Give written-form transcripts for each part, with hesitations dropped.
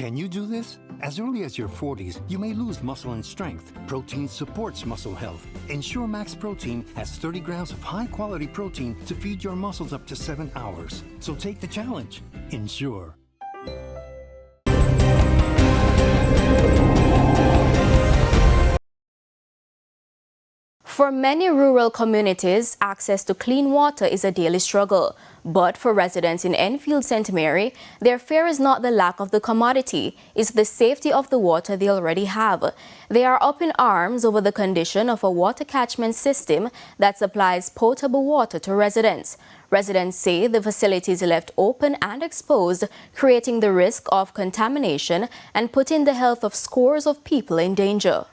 Can you do this? As early as your 40s, you may lose muscle and strength. Protein supports muscle health. Ensure Max Protein has 30 grams of high-quality protein to feed your muscles up to 7 hours. So take the challenge. Ensure. For many rural communities, access to clean water is a daily struggle. But for residents in Enfield St Mary, their fear is not the lack of the commodity, it's the safety of the water they already have. They are up in arms over the condition of a water catchment system that supplies potable water to residents. Residents say the facility is left open and exposed, creating the risk of contamination and putting the health of scores of people in danger.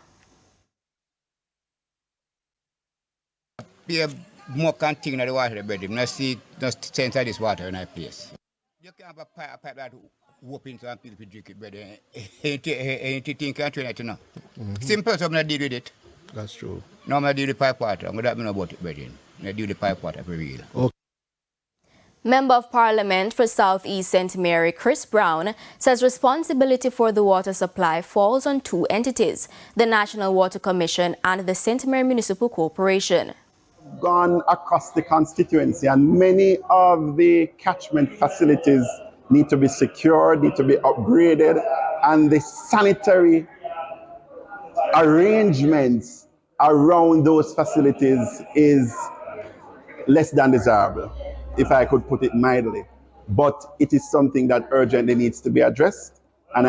Be more contain the water the bedroom. Not see not censor this water in our place. You can have a pipe that open so people drink it better. Anything can train it to know. Simple, so I'm not deal with it. That's true. No, I'm not deal with pipe water. I'm not know about it, bedroom. I deal with pipe water for real. Okay. Member of Parliament for South East St Mary, Chris Brown, says responsibility for the water supply falls on two entities, the National Water Commission and the St Mary Municipal Corporation. Gone across the constituency, and many of the catchment facilities need to be secured, need to be upgraded, and the sanitary arrangements around those facilities is less than desirable, if I could put it mildly. But it is something that urgently needs to be addressed, and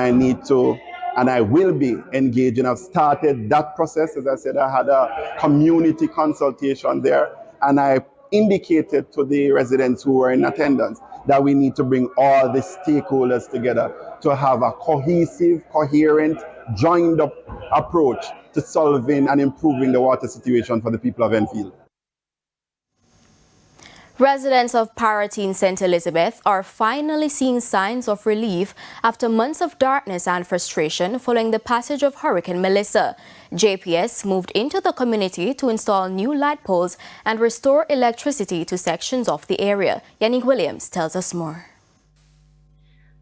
I will be engaging. I've started that process. As I said, I had a community consultation there, and I indicated to the residents who were in attendance that we need to bring all the stakeholders together to have a cohesive, coherent, joined up approach to solving and improving the water situation for the people of Enfield. Residents of Parity in St. Elizabeth are finally seeing signs of relief after months of darkness and frustration following the passage of Hurricane Melissa. JPS moved into the community to install new light poles and restore electricity to sections of the area. Yannick Williams tells us more.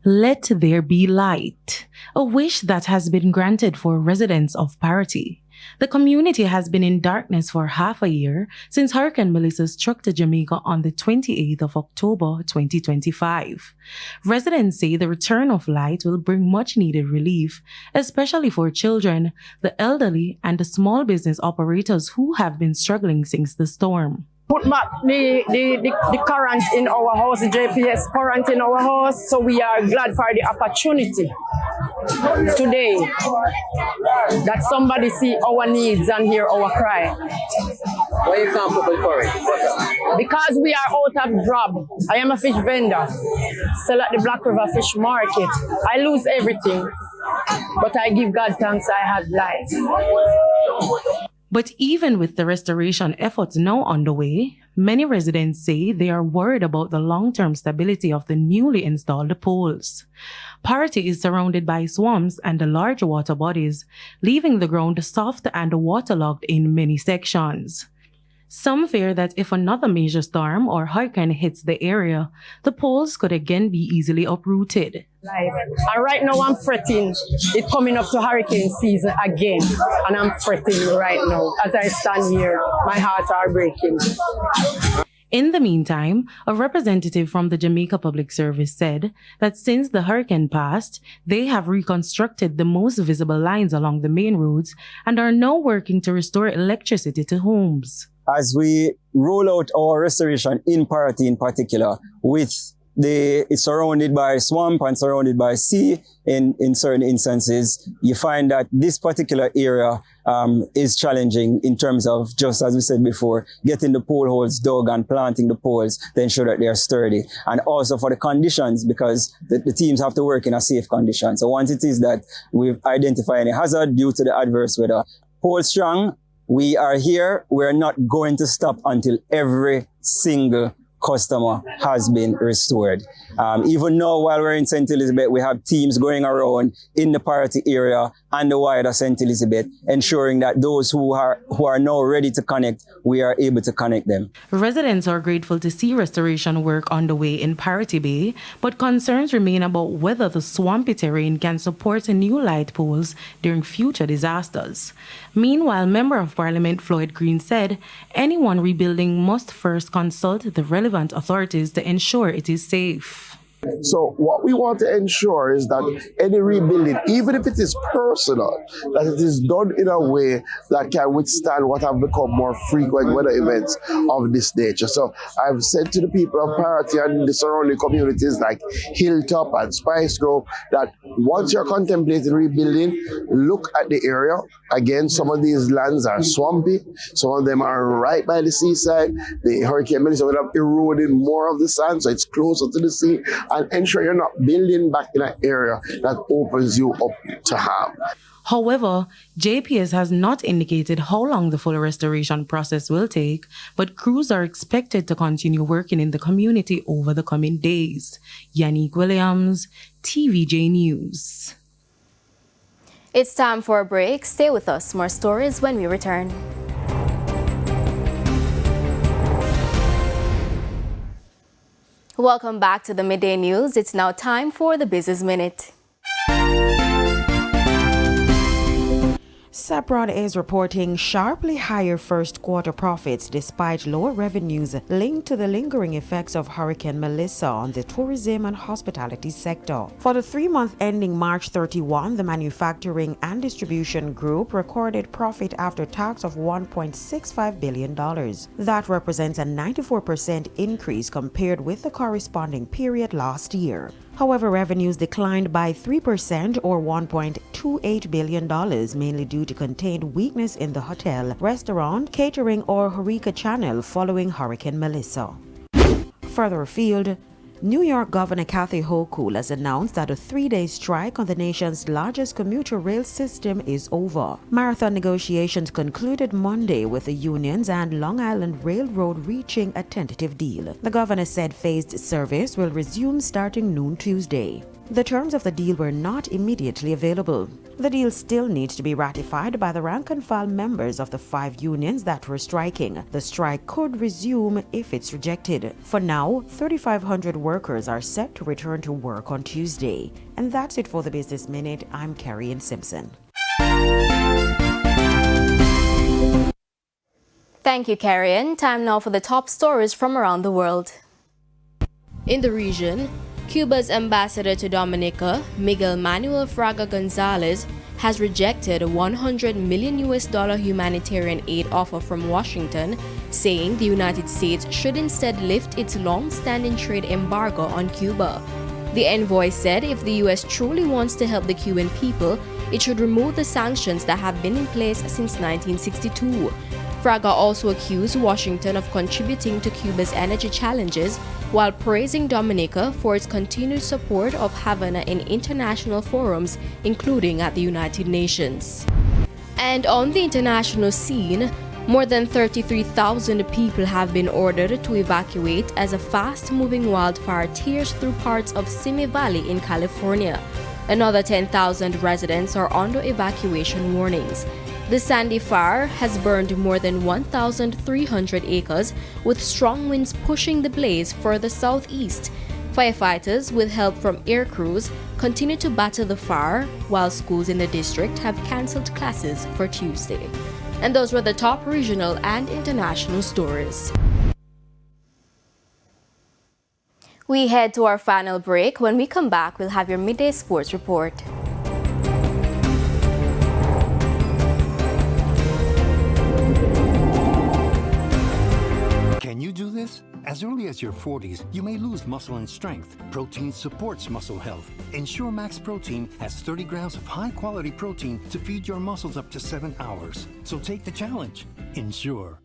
Let there be light, a wish that has been granted for residents of Parity. The community has been in darkness for half a year since Hurricane Melissa struck Jamaica on the 28th of October 2025. Residents say the return of light will bring much-needed relief, especially for children, the elderly, and the small business operators who have been struggling since the storm. Put back the current in our house, the JPS current in our house, so we are glad for the opportunity today that somebody see our needs and hear our cry. Why you can't put the current? Because we are out of job. I am a fish vendor, sell at the Black River Fish Market. I lose everything, but I give God thanks I have life. But even with the restoration efforts now underway, many residents say they are worried about the long-term stability of the newly installed poles. Parity is surrounded by swamps and large water bodies, leaving the ground soft and waterlogged in many sections. Some fear that if another major storm or hurricane hits the area, the poles could again be easily uprooted. And right now I'm fretting. It's coming up to hurricane season again, and I'm fretting right now. As I stand here, my heart are breaking. In the meantime, a representative from the Jamaica Public Service said that since the hurricane passed, they have reconstructed the most visible lines along the main roads and are now working to restore electricity to homes. As we roll out our restoration in Parity in particular, it's surrounded by swamp and surrounded by sea in certain instances, you find that this particular area is challenging in terms of, just as we said before, getting the pole holes dug and planting the poles to ensure that they are sturdy. And also for the conditions, because the teams have to work in a safe condition. So once it is that we've identified any hazard due to the adverse weather, pole strong, we are here. We're not going to stop until every single customer has been restored. Even now, while we're in St. Elizabeth, we have teams going around in the Parity area and the wider St. Elizabeth, ensuring that those who are now ready to connect, we are able to connect them. Residents are grateful to see restoration work underway in Parity Bay, but concerns remain about whether the swampy terrain can support new light poles during future disasters. Meanwhile, Member of Parliament Floyd Green said anyone rebuilding must first consult the relevant authorities to ensure it is safe. So what we want to ensure is that any rebuilding, even if it is personal, that it is done in a way that can withstand what have become more frequent weather events of this nature. So I've said to the people of Parity and the surrounding communities like Hilltop and Spice Grove that once you're contemplating rebuilding, look at the area. Again, some of these lands are swampy. Some of them are right by the seaside. The Hurricane Melissa would have eroded more of the sand, so it's closer to the sea. And ensure you're not building back in an area that opens you up to harm. However, JPS has not indicated how long the full restoration process will take, but crews are expected to continue working in the community over the coming days. Yannick Williams, TVJ News. It's time for a break. Stay with us. More stories when we return. Welcome back to the Midday News. It's now time for the Business Minute. Sepron is reporting sharply higher first quarter profits despite lower revenues linked to the lingering effects of Hurricane Melissa on the tourism and hospitality sector. For the 3-month ending March 31, the manufacturing and distribution group recorded profit after tax of $1.65 billion. That represents a 94% increase compared with the corresponding period last year. However, revenues declined by 3% or $1.28 billion, mainly due to contained weakness in the hotel, restaurant, catering or HoReCa channel following Hurricane Melissa. Further afield, New York Governor Kathy Hochul has announced that a 3-day strike on the nation's largest commuter rail system is over. Marathon negotiations concluded Monday with the unions and Long Island Railroad reaching a tentative deal. The governor said phased service will resume starting noon Tuesday. The terms of the deal were not immediately available. The deal still needs to be ratified by the rank-and-file members of the 5 unions that were striking. The strike could resume if it's rejected. For now, 3,500 workers are set to return to work on Tuesday. And that's it for the Business Minute. I'm Carrie Ann Simpson. Thank you, Karen. Time now for the top stories from around the world. In the region, Cuba's ambassador to Dominica, Miguel Manuel Fraga Gonzalez, has rejected a $100 million humanitarian aid offer from Washington, saying the United States should instead lift its long-standing trade embargo on Cuba. The envoy said if the U.S. truly wants to help the Cuban people, it should remove the sanctions that have been in place since 1962. Fraga also accused Washington of contributing to Cuba's energy challenges while praising Dominica for its continued support of Havana in international forums, including at the United Nations. And on the international scene, more than 33,000 people have been ordered to evacuate as a fast-moving wildfire tears through parts of Simi Valley in California. Another 10,000 residents are under evacuation warnings. The Sandy Fire has burned more than 1,300 acres, with strong winds pushing the blaze further southeast. Firefighters, with help from air crews, continue to battle the fire, while schools in the district have cancelled classes for Tuesday. And those were the top regional and international stories. We head to our final break. When we come back, we'll have your midday sports report. Can you do this? As early as your 40s, you may lose muscle and strength. Protein supports muscle health. Ensure Max Protein has 30 grams of high-quality protein to feed your muscles up to 7 hours. So take the challenge. Ensure.